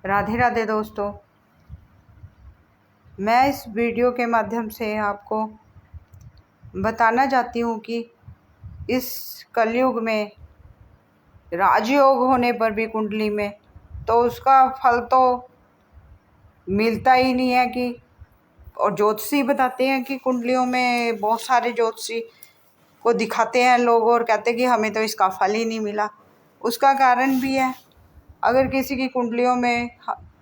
राधे राधे दोस्तों, मैं इस वीडियो के माध्यम से आपको बताना चाहती हूँ कि इस कलयुग में राजयोग होने पर भी कुंडली में तो उसका फल तो मिलता ही नहीं है। कि और ज्योतिषी बताते हैं कि कुंडलियों में बहुत सारे ज्योतिषी को दिखाते हैं लोग और कहते हैं कि हमें तो इसका फल ही नहीं मिला। उसका कारण भी है। अगर किसी की कुंडलियों में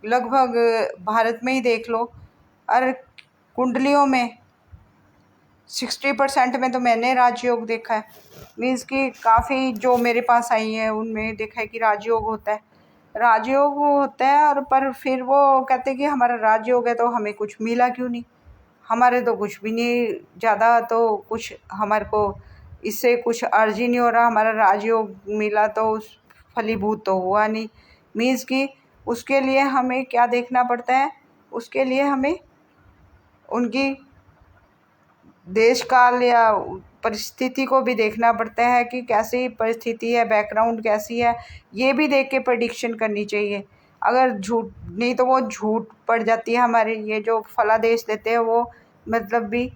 लगभग भारत में ही देख लो, और कुंडलियों में 60% में तो मैंने राजयोग देखा है। मीन्स कि काफ़ी जो मेरे पास आई है उनमें देखा है कि राजयोग होता है, राजयोग होता है। और पर फिर वो कहते हैं कि हमारा राजयोग है तो हमें कुछ मिला क्यों नहीं, हमारे तो कुछ भी नहीं, ज़्यादा तो कुछ हमारे को इससे कुछ अर्ज ही नहीं हो रहा, हमारा राजयोग मिला तो उस फलीभूत तो हुआ नहीं। मीन्स कि उसके लिए हमें क्या देखना पड़ता है, उसके लिए हमें उनकी देश काल या परिस्थिति को भी देखना पड़ता है कि कैसी परिस्थिति है, बैकग्राउंड कैसी है, ये भी देख के प्रेडिक्शन करनी चाहिए। अगर झूठ नहीं तो वो झूठ पड़ जाती है हमारे ये जो फलादेश देते हैं वो मतलब भी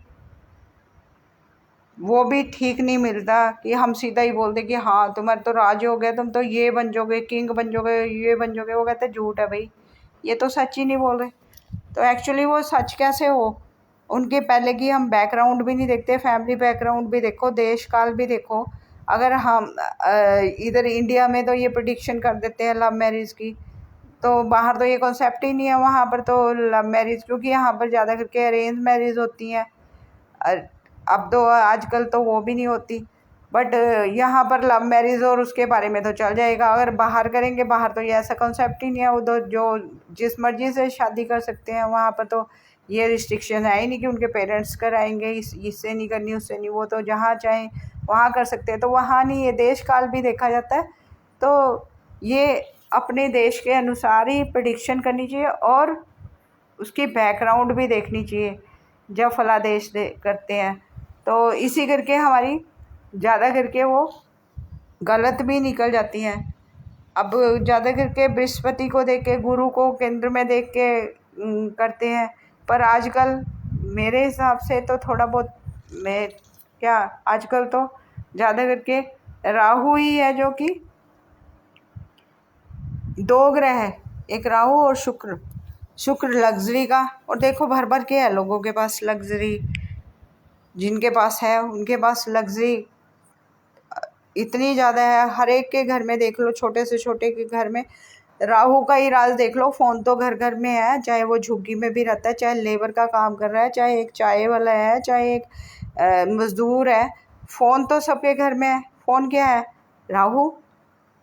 वो भी ठीक नहीं मिलता कि हम सीधा ही बोल दें कि हाँ तुम्हारा तो राज हो गया, तुम तो ये बन जाओगे, किंग बन जाओगे, ये बन जाओगे। वो कहते हैं झूठ है भाई, ये तो सच ही नहीं बोल रहे। तो एक्चुअली वो सच कैसे हो, उनके पहले की हम बैकग्राउंड भी नहीं देखते, फैमिली बैकग्राउंड भी देखो, देश काल भी देखो। अगर हम इधर इंडिया में तो ये प्रिडिक्शन कर देते हैं लव मैरिज की, तो बाहर तो ये कॉन्सेप्ट ही नहीं है। वहाँ पर तो लव मैरिज, क्योंकि यहाँ पर ज़्यादा करके अरेंज मैरिज होती हैं। अब तो आजकल तो वो भी नहीं होती, बट यहाँ पर लव मैरिज और उसके बारे में तो चल जाएगा। अगर बाहर करेंगे, बाहर तो ये ऐसा कॉन्सेप्ट ही नहीं है, उधर जो जिस मर्जी से शादी कर सकते हैं। वहाँ पर तो ये रिस्ट्रिक्शन है ही नहीं कि उनके पेरेंट्स कराएंगे, इससे नहीं करनी, उससे नहीं, वो तो जहाँ चाहें वहाँ कर सकते हैं। तो वहाँ नहीं, ये देश काल भी देखा जाता है। तो ये अपने देश के अनुसार ही प्रेडिक्शन करनी चाहिए और उसकी बैकग्राउंड भी देखनी चाहिए जब फलादेश करते हैं। तो इसी करके हमारी ज़्यादा करके वो गलत भी निकल जाती हैं। अब ज़्यादा करके बृहस्पति को देख के, गुरु को केंद्र में देख के करते हैं। पर आजकल मेरे हिसाब से तो थोड़ा बहुत मैं क्या आजकल तो ज़्यादा करके राहु ही है, जो कि दो ग्रह है, एक राहु और शुक्र। शुक्र लग्जरी का, और देखो भर भर के है लोगों के पास लग्जरी, जिनके पास है उनके पास लग्जरी इतनी ज़्यादा है। हर एक के घर में देख लो, छोटे से छोटे के घर में राहु का ही राज देख लो। फ़ोन तो घर घर में है, चाहे वो झुग्गी में भी रहता है, चाहे लेबर का काम कर रहा है, चाहे एक चाय वाला है, चाहे एक मज़दूर है, फ़ोन तो सबके घर में है। फ़ोन क्या है? राहु।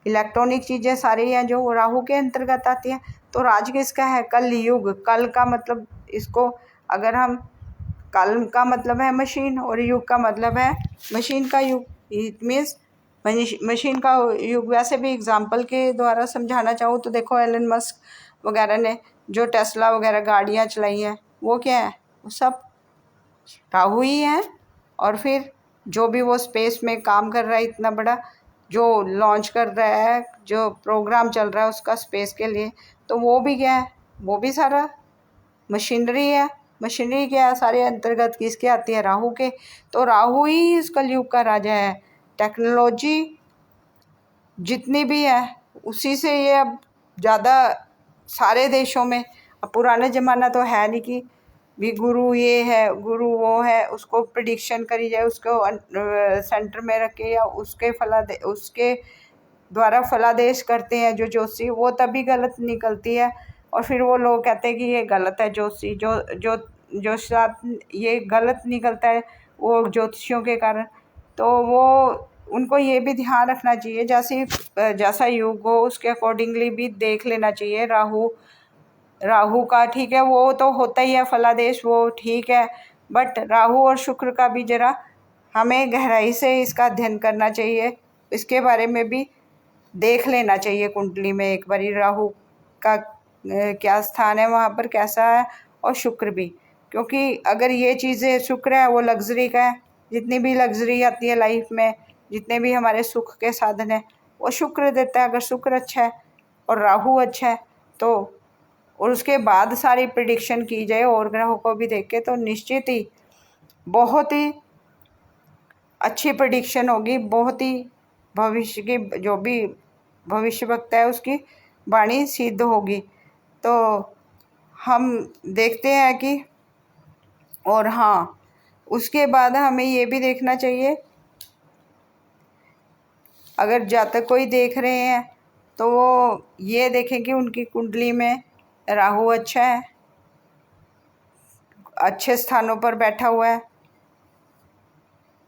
इलेक्ट्रॉनिक चीज़ें सारी हैं जो राहु के अंतर्गत आती हैं। तो राज किसका है? कल युग। कल का मतलब इसको अगर हम, कल का मतलब है मशीन और युग का मतलब है मशीन का युग। इट मीन्स मशीन का युग। वैसे भी एग्जांपल के द्वारा समझाना चाहूँ तो देखो, एलन मस्क वगैरह ने जो टेस्ला वगैरह गाड़ियाँ चलाई हैं, वो क्या है? वो सब राहु ही है। और फिर जो भी वो स्पेस में काम कर रहा है, इतना बड़ा जो लॉन्च कर रहा है, जो प्रोग्राम चल रहा है उसका स्पेस के लिए, तो वो भी क्या है? वो भी सारा मशीनरी है। मशीनरी क्या है? सारे अंतर्गत किसके आती है? राहु के। तो राहु ही इस कलयुग का राजा है। टेक्नोलॉजी जितनी भी है उसी से ये अब ज़्यादा सारे देशों में। अब पुराने ज़माना तो है नहीं कि भी गुरु ये है, गुरु वो है, उसको प्रिडिक्शन करी जाए, उसको सेंटर में रखे, या उसके द्वारा फलादेश करते हैं जो ज्योतिषी, वो तभी गलत निकलती है। और फिर वो लोग कहते हैं कि ये गलत है, ज्योतिषी जो साथ ये गलत निकलता है वो ज्योतिषियों के कारण। तो वो उनको ये भी ध्यान रखना चाहिए, जैसा युग हो उसके अकॉर्डिंगली भी देख लेना चाहिए। राहु का ठीक है, वो तो होता ही है फलादेश, वो ठीक है, बट राहु और शुक्र का भी ज़रा हमें गहराई से इसका अध्ययन करना चाहिए। इसके बारे में भी देख लेना चाहिए कुंडली में एक बारी, राहु का क्या स्थान है वहाँ पर, कैसा है, और शुक्र भी। क्योंकि अगर ये चीज़ें, शुक्र है वो लग्जरी का है, जितनी भी लग्जरी आती है लाइफ में, जितने भी हमारे सुख के साधन हैं वो शुक्र देता है। अगर शुक्र अच्छा है और राहु अच्छा है तो, और उसके बाद सारी प्रिडिक्शन की जाए और ग्रहों को भी देख के, तो निश्चित ही बहुत ही अच्छी प्रिडिक्शन होगी। बहुत ही भविष्य की जो भी भविष्य वक्ता है उसकी वाणी सिद्ध होगी। तो हम देखते हैं कि, और हाँ, उसके बाद हमें ये भी देखना चाहिए, अगर जातक कोई देख रहे हैं तो वो ये देखें कि उनकी कुंडली में राहु अच्छा है, अच्छे स्थानों पर बैठा हुआ है।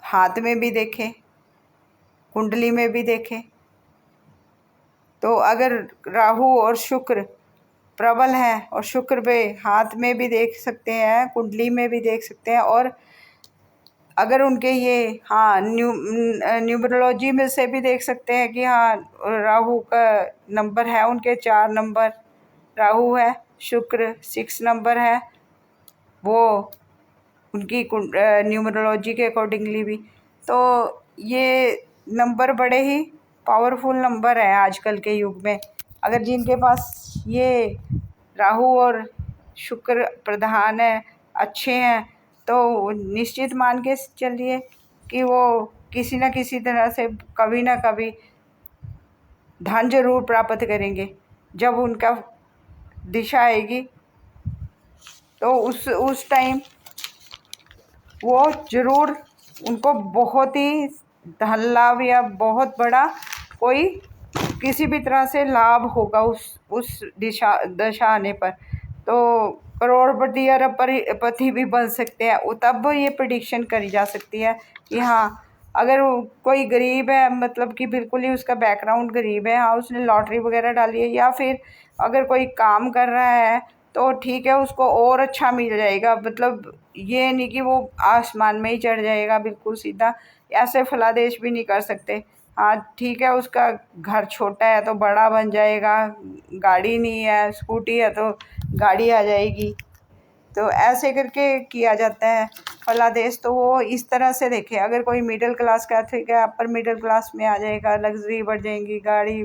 हाथ में भी देखें, कुंडली में भी देखें। तो अगर राहु और शुक्र प्रबल है, और शुक्र पे हाथ में भी देख सकते हैं, कुंडली में भी देख सकते हैं, और अगर उनके ये न्यूमरोलॉजी में से भी देख सकते हैं कि राहु का नंबर है उनके 4 नंबर राहु है, शुक्र 6 नंबर है वो उनकी न्यूमरोलॉजी के अकॉर्डिंगली भी। तो ये नंबर बड़े ही पावरफुल नंबर है आजकल के युग में। अगर जिनके पास ये राहु और शुक्र प्रधान है, अच्छे हैं, तो निश्चित मान के चलिए कि वो किसी न किसी तरह से कभी ना कभी धन जरूर प्राप्त करेंगे। जब उनका दिशा आएगी तो उस टाइम वो ज़रूर, उनको बहुत ही धन लाभ या बहुत बड़ा कोई किसी भी तरह से लाभ होगा उस दशा आने पर। तो करोड़पति या अरबपति भी बन सकते हैं। तब ये प्रिडिक्शन करी जा सकती है कि हाँ, अगर कोई गरीब है, मतलब कि बिल्कुल ही उसका बैकग्राउंड गरीब है, हाँ उसने लॉटरी वगैरह डाली है, या फिर अगर कोई काम कर रहा है तो ठीक है, उसको और अच्छा मिल जाएगा। मतलब ये नहीं कि वो आसमान में ही चढ़ जाएगा बिल्कुल सीधा, ऐसे फलादेश भी नहीं कर सकते। हाँ ठीक है, उसका घर छोटा है तो बड़ा बन जाएगा, गाड़ी नहीं है, स्कूटी है तो गाड़ी आ जाएगी। तो ऐसे करके किया जाता है फलादेश। तो वो इस तरह से देखे, अगर कोई मिडिल क्लास का, ठीक है, अपर मिडिल क्लास में आ जाएगा, लग्जरी बढ़ जाएंगी, गाड़ी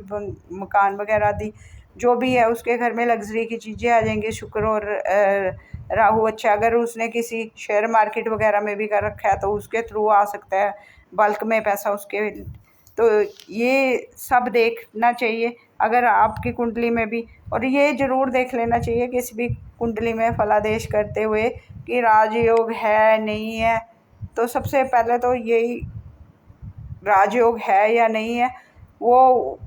मकान वगैरह आदि जो भी है उसके घर में लग्जरी की चीज़ें आ जाएंगी। शुक्र और राहु अच्छा, अगर उसने किसी शेयर मार्केट वगैरह में भी कर रखा है तो उसके थ्रू आ सकता है बल्क में पैसा उसके। तो ये सब देखना चाहिए अगर आपकी कुंडली में भी, और ये ज़रूर देख लेना चाहिए किसी भी कुंडली में फलादेश करते हुए कि राजयोग है नहीं है। तो सबसे पहले तो यही, राजयोग है या नहीं है वो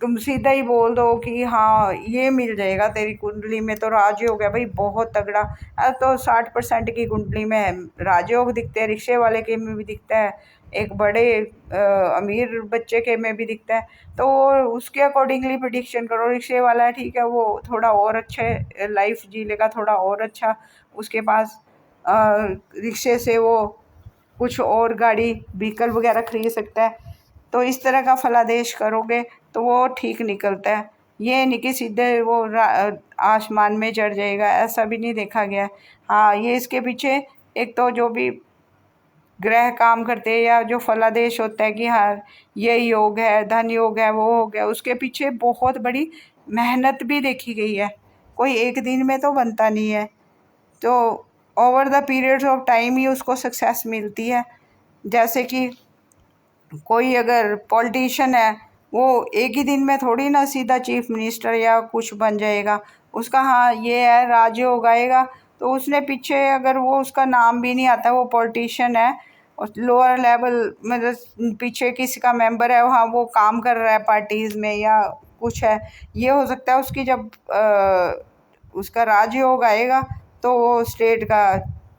तुम सीधा ही बोल दो कि हाँ ये मिल जाएगा तेरी कुंडली में तो राजयोग है भाई बहुत तगड़ा। अब तो 60% की कुंडली में राजयोग दिखते हैं, रिक्शे वाले के में भी दिखता है, एक बड़े अमीर बच्चे के में भी दिखता है। तो उसके अकॉर्डिंगली प्रिडिक्शन करो। रिक्शे वाला है, ठीक है, वो थोड़ा और अच्छे लाइफ जी लेगा, थोड़ा और अच्छा उसके पास रिक्शे से वो कुछ और गाड़ी व्हीकल वगैरह खरीद सकता है। तो इस तरह का फलादेश करोगे तो वो ठीक निकलता है। ये नहीं कि सीधे वो आसमान में चढ़ जाएगा, ऐसा भी नहीं देखा गया। हाँ, ये इसके पीछे एक तो जो भी ग्रह काम करते हैं या जो फलादेश होता है कि हाँ ये योग है, धन योग है, वो हो गया, उसके पीछे बहुत बड़ी मेहनत भी देखी गई है। कोई एक दिन में तो बनता नहीं है, तो over the periods of time ही उसको सक्सेस मिलती है। जैसे कि कोई अगर पॉलिटिशियन है, वो एक ही दिन में थोड़ी ना सीधा चीफ मिनिस्टर या कुछ बन जाएगा। उसका हाँ ये है राजयोग आएगा, तो उसने पीछे अगर वो उसका नाम भी नहीं आता, वो पॉलिटिशियन है और लोअर लेवल मतलब पीछे किसी का मेंबर है, हाँ वो काम कर रहा है पार्टीज़ में या कुछ है, ये हो सकता है उसकी जब उसका राजयोग आएगा तो वो स्टेट का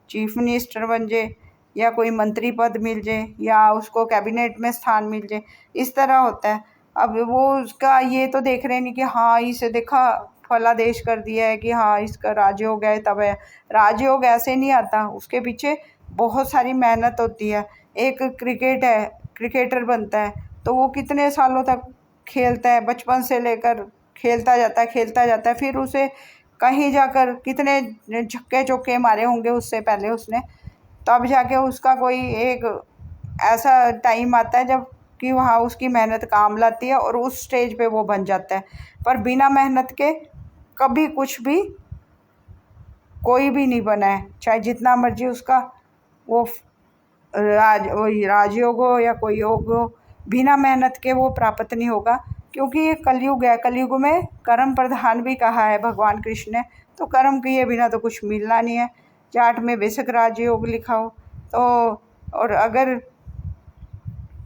चीफ मिनिस्टर बन जाए या कोई मंत्री पद मिल जाए या उसको कैबिनेट में स्थान मिल जाए, इस तरह होता है। अब वो उसका ये तो देख रहे नहीं कि हाँ इसे देखा फलादेश कर दिया है कि हाँ इसका राजयोग है तब है। राजयोग ऐसे नहीं आता, उसके पीछे बहुत सारी मेहनत होती है। एक क्रिकेटर बनता है तो वो कितने सालों तक खेलता है, बचपन से लेकर खेलता जाता है, फिर उसे कहीं जाकर कितने छक्के चौके मारे होंगे उससे पहले उसने, तब जाके उसका कोई एक ऐसा टाइम आता है जब कि वहाँ उसकी मेहनत काम लाती है और उस स्टेज पे वो बन जाता है। पर बिना मेहनत के कभी कुछ भी कोई भी नहीं बना है, चाहे जितना मर्जी उसका वो वही राजयोग हो या कोई योग हो, बिना मेहनत के वो प्राप्त नहीं होगा। क्योंकि ये कलयुग है, कलयुग में कर्म प्रधान भी कहा है भगवान कृष्ण ने, तो कर्म किए बिना तो कुछ मिलना नहीं है। चार्ट में बेशक राजयोग लिखा हो तो, और अगर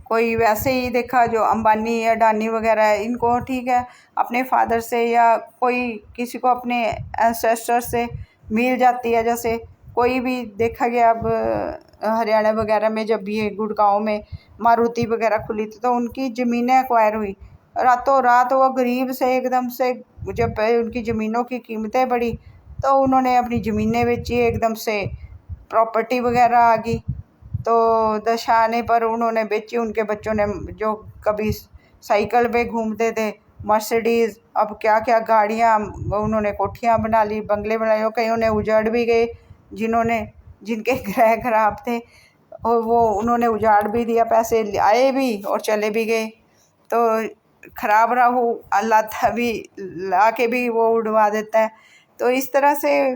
कोई वैसे ही देखा जो अंबानी या अडानी वगैरह है, इनको ठीक है अपने फादर से या कोई किसी को अपने एंसेस्टर से मिल जाती है। जैसे कोई भी देखा गया अब हरियाणा वगैरह में जब ये गुड़गांव में मारुति वगैरह खुली थी तो उनकी ज़मीनें एक्वायर हुई रातों रात। वो गरीब से एकदम से जब उनकी ज़मीनों की कीमतें बढ़ी तो उन्होंने अपनी ज़मीनें बेची, एकदम से प्रॉपर्टी वगैरह आ गई। तो दशा आने पर उन्होंने बेची। उनके बच्चों ने जो कभी साइकिल पे घूमते थे, मर्सिडीज़, अब क्या क्या गाड़ियाँ, उन्होंने कोठियाँ बना ली, बंगले बनाए, और कईयों ने उजाड़ भी गए। जिनके ग्रह खराब थे और वो उन्होंने उजाड़ भी दिया, पैसे आए भी और चले भी गए। तो खराब राहु अल्लाह तभी ला के भी वो उड़वा देता है। तो इस तरह से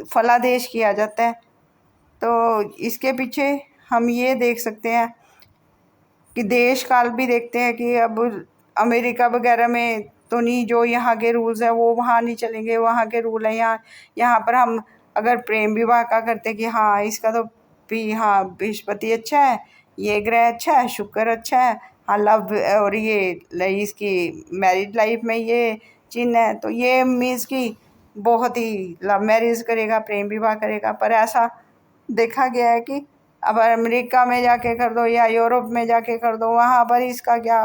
फलादेश किया जाता है। तो इसके पीछे हम ये देख सकते हैं कि देश काल भी देखते हैं कि अब अमेरिका वगैरह में तो नहीं, जो यहाँ के रूल्स हैं वो वहाँ नहीं चलेंगे, वहाँ के रूल हैं यहाँ। यहाँ पर हम अगर प्रेम विवाह का करते कि हाँ इसका तो भी हाँ बृहस्पति अच्छा है, ये ग्रह अच्छा है, शुक्र अच्छा है, हाँ लव और ये इसकी मैरिज लाइफ में ये चिन्ह है, तो ये मीन्स कि बहुत ही लव मैरिज करेगा, प्रेम विवाह करेगा। पर ऐसा देखा गया है कि अब अमेरिका में जाके कर दो या यूरोप में जाके कर दो, वहाँ पर इसका क्या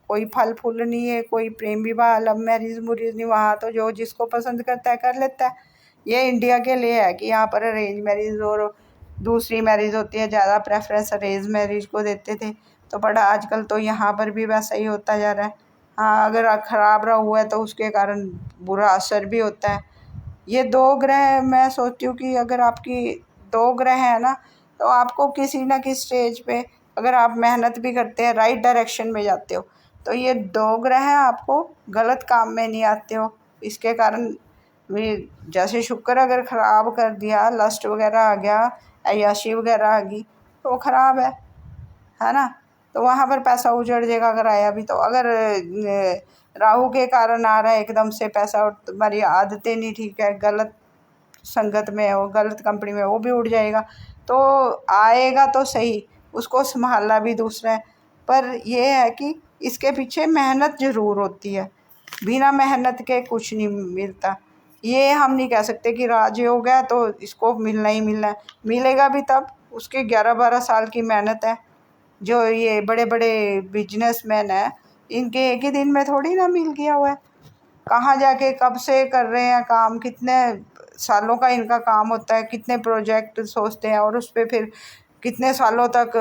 कोई फल फूल नहीं है, कोई प्रेम विवाह लव मैरिज मुरीज नहीं। वहाँ तो जो जिसको पसंद करता है कर लेता है। ये इंडिया के लिए है कि यहाँ पर अरेंज मैरिज और दूसरी मैरिज होती है, ज़्यादा प्रेफरेंस अरेंज मैरिज को देते थे। तो बड़ा आजकल तो यहाँ पर भी वैसा ही होता जा रहा है। हाँ अगर ख़राब रहा हुआ है तो उसके कारण बुरा असर भी होता है। ये दो ग्रह मैं सोचती हूँ कि अगर आपकी दो ग्रह है ना, तो आपको किसी ना किसी स्टेज पे अगर आप मेहनत भी करते हैं, राइट डायरेक्शन में जाते हो, तो ये दो ग्रह आपको गलत काम में नहीं आते हो। इसके कारण भी जैसे शुक्र अगर ख़राब कर दिया, लस्ट वगैरह आ गया, अय्याशी वगैरह आ गई, तो वो ख़राब है ना। तो वहाँ पर पैसा उजड़ जाएगा अगर आया भी तो। अगर राहु के कारण आ रहा है एकदम से पैसा और तुम्हारी आदतें नहीं ठीक है, गलत संगत में हो, गलत कंपनी में, वो भी उड़ जाएगा। तो आएगा तो सही, उसको संभालना भी दूसरा है। पर यह है कि इसके पीछे मेहनत ज़रूर होती है, बिना मेहनत के कुछ नहीं मिलता। ये हम नहीं कह सकते कि राजयोग है तो इसको मिलना ही मिलना है, मिलेगा भी तब उसके 11-12 साल की मेहनत है। जो ये बड़े बड़े बिजनेसमैन हैं, इनके एक ही दिन में थोड़ी ना मिल गया हुआ है। कहाँ जाके कब से कर रहे हैं काम, कितने सालों का इनका काम होता है, कितने प्रोजेक्ट सोचते हैं और उस पर फिर कितने सालों तक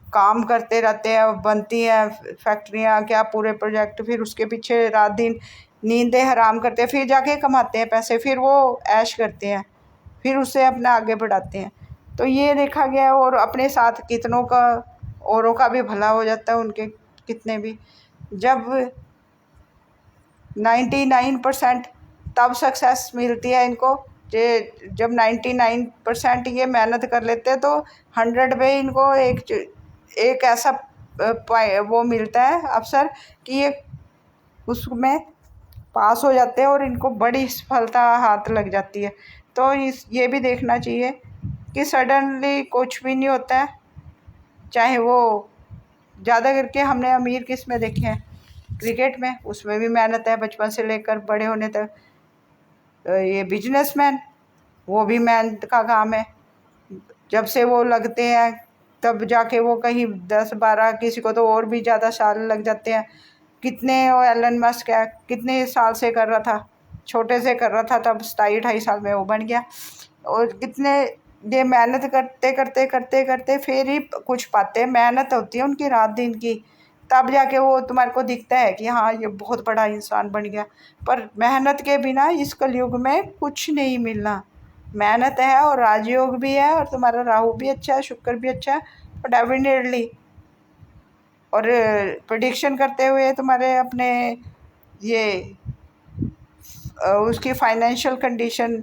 काम करते रहते हैं। बनती हैं फैक्ट्रियाँ क्या पूरे प्रोजेक्ट, फिर उसके पीछे रात दिन नींदें हराम करते हैं, फिर जाके कमाते हैं पैसे, फिर वो ऐश करते हैं, फिर उससे अपना आगे बढ़ाते हैं। तो ये देखा गया है। और अपने साथ कितनों का औरों का भी भला हो जाता है, उनके कितने भी। जब 99% तब सक्सेस मिलती है इनको, जब 99% ये मेहनत कर लेते हैं तो 100 पे इनको एक ऐसा वो मिलता है अवसर कि ये उसमें पास हो जाते हैं और इनको बड़ी सफलता हाथ लग जाती है। तो ये भी देखना चाहिए कि सडनली कुछ भी नहीं होता है। चाहे वो ज़्यादा करके हमने अमीर किस में देखे हैं, क्रिकेट में, उसमें भी मेहनत है बचपन से लेकर बड़े होने तक। ये बिजनेसमैन, वो भी मेहनत का काम है। जब से वो लगते हैं तब जाके वो कहीं 10-12, किसी को तो और भी ज़्यादा साल लग जाते हैं। कितने वो एलन मस्क है, कितने साल से कर रहा था, छोटे से कर रहा था, तब 27-28 साल में वो बन गया। और कितने ये मेहनत करते करते करते करते फिर ही कुछ पाते हैं। मेहनत होती है उनकी रात दिन की, तब जाके वो तुम्हारे को दिखता है कि हाँ ये बहुत बड़ा इंसान बन गया। पर मेहनत के बिना इस कलयुग में कुछ नहीं मिलना। मेहनत है और राजयोग भी है और तुम्हारा राहु भी अच्छा है, शुक्र भी अच्छा है, और डेफिनेटली और प्रेडिक्शन करते हुए तुम्हारे अपने ये उसकी फाइनेंशियल कंडीशन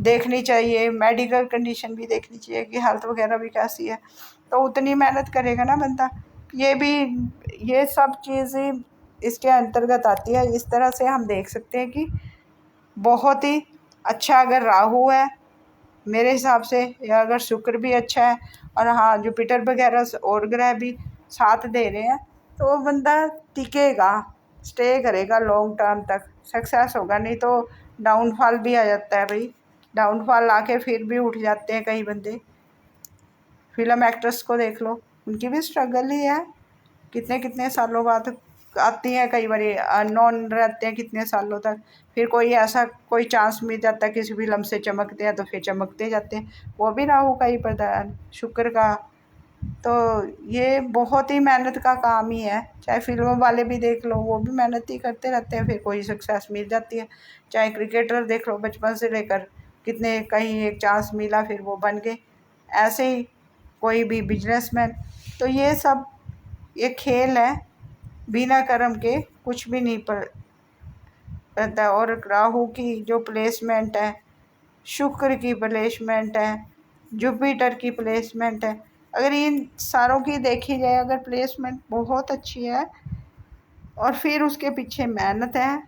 देखनी चाहिए, मेडिकल कंडीशन भी देखनी चाहिए कि हेल्थ वगैरह भी कैसी है, तो उतनी मेहनत करेगा ना बंदा। ये भी, ये सब चीज़ें इसके अंतर्गत आती है। इस तरह से हम देख सकते हैं कि बहुत ही अच्छा अगर राहु है मेरे हिसाब से, या अगर शुक्र भी अच्छा है और हाँ जुपिटर वगैरह और ग्रह भी साथ दे रहे हैं, तो वो बंदा टिकेगा, स्टे करेगा, लॉन्ग टर्म तक सक्सेस होगा। नहीं तो डाउनफॉल भी आ जाता है भाई, डाउनफॉल आके फिर भी उठ जाते हैं कई बंदे। फिल्म एक्ट्रेस को देख लो, उनकी भी स्ट्रगल ही है, कितने कितने सालों बाद आती हैं, कई बार अननोन रहते हैं कितने सालों तक, फिर कोई ऐसा कोई चांस मिल जाता है किसी फिल्म से चमकते हैं तो फिर चमकते जाते हैं। वो भी राहु का ही प्रदान, शुक्र का। तो ये बहुत ही मेहनत का काम ही है। चाहे फिल्मों वाले भी देख लो, वो भी मेहनत ही करते रहते हैं, फिर कोई सक्सेस मिल जाती है। चाहे क्रिकेटर देख लो, बचपन से लेकर कितने, कहीं एक चांस मिला फिर वो बन गए, ऐसे ही कोई भी बिजनेसमैन। तो ये सब ये खेल है, बिना कर्म के कुछ भी नहीं रहता। और राहु की जो प्लेसमेंट है, शुक्र की प्लेसमेंट है, जुपिटर की प्लेसमेंट है, अगर इन सारों की देखी जाए, अगर प्लेसमेंट बहुत अच्छी है और फिर उसके पीछे मेहनत है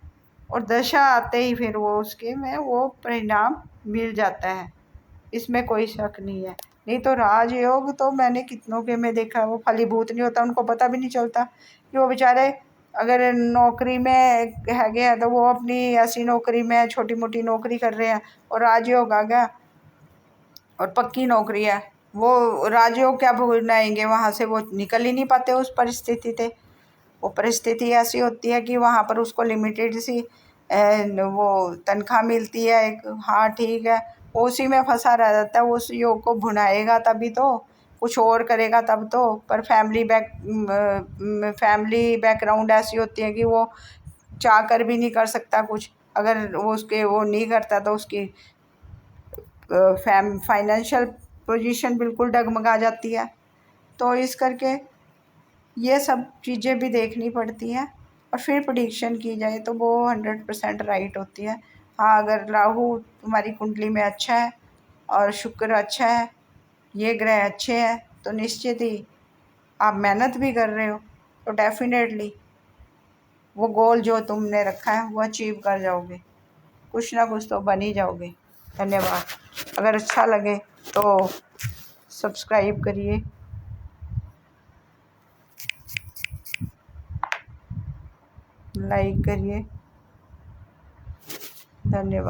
और दशा आते ही फिर वो उसके में वो परिणाम मिल जाता है, इसमें कोई शक नहीं है। नहीं तो राजयोग तो मैंने कितनों के में देखा, वो फलीभूत नहीं होता, उनको पता भी नहीं चलता कि वो बेचारे अगर नौकरी में है गया तो वो अपनी ऐसी नौकरी में छोटी मोटी नौकरी कर रहे हैं और राजयोग आ गया और पक्की नौकरी है, वो राजयोग क्या भुगताएंगे, वहाँ से वो निकल ही नहीं पाते उस परिस्थिति से। वो परिस्थिति ऐसी होती है कि वहाँ पर उसको लिमिटेड सी वो तनख्वाह मिलती है एक, हाँ ठीक है, वो उसी में फंसा रह जाता है। वो उस योग को भुनाएगा तभी तो, कुछ और करेगा तब तो। पर फैमिली बैकग्राउंड ऐसी होती है कि वो चाह कर भी नहीं कर सकता कुछ, अगर वो उसके वो नहीं करता तो उसकी फाइनेंशियल पोजीशन बिल्कुल डगमगा जाती है। तो इस करके ये सब चीज़ें भी देखनी पड़ती हैं और फिर प्रेडिक्शन की जाए तो वो 100% राइट होती है। हाँ, अगर राहु तुम्हारी कुंडली में अच्छा है और शुक्र अच्छा है, ये ग्रह अच्छे हैं, तो निश्चित ही आप मेहनत भी कर रहे हो तो डेफिनेटली वो गोल जो तुमने रखा है वो अचीव कर जाओगे, कुछ ना कुछ तो बन ही जाओगे। धन्यवाद। अगर अच्छा लगे तो सब्सक्राइब करिए, लाइक करिए। धन्यवाद।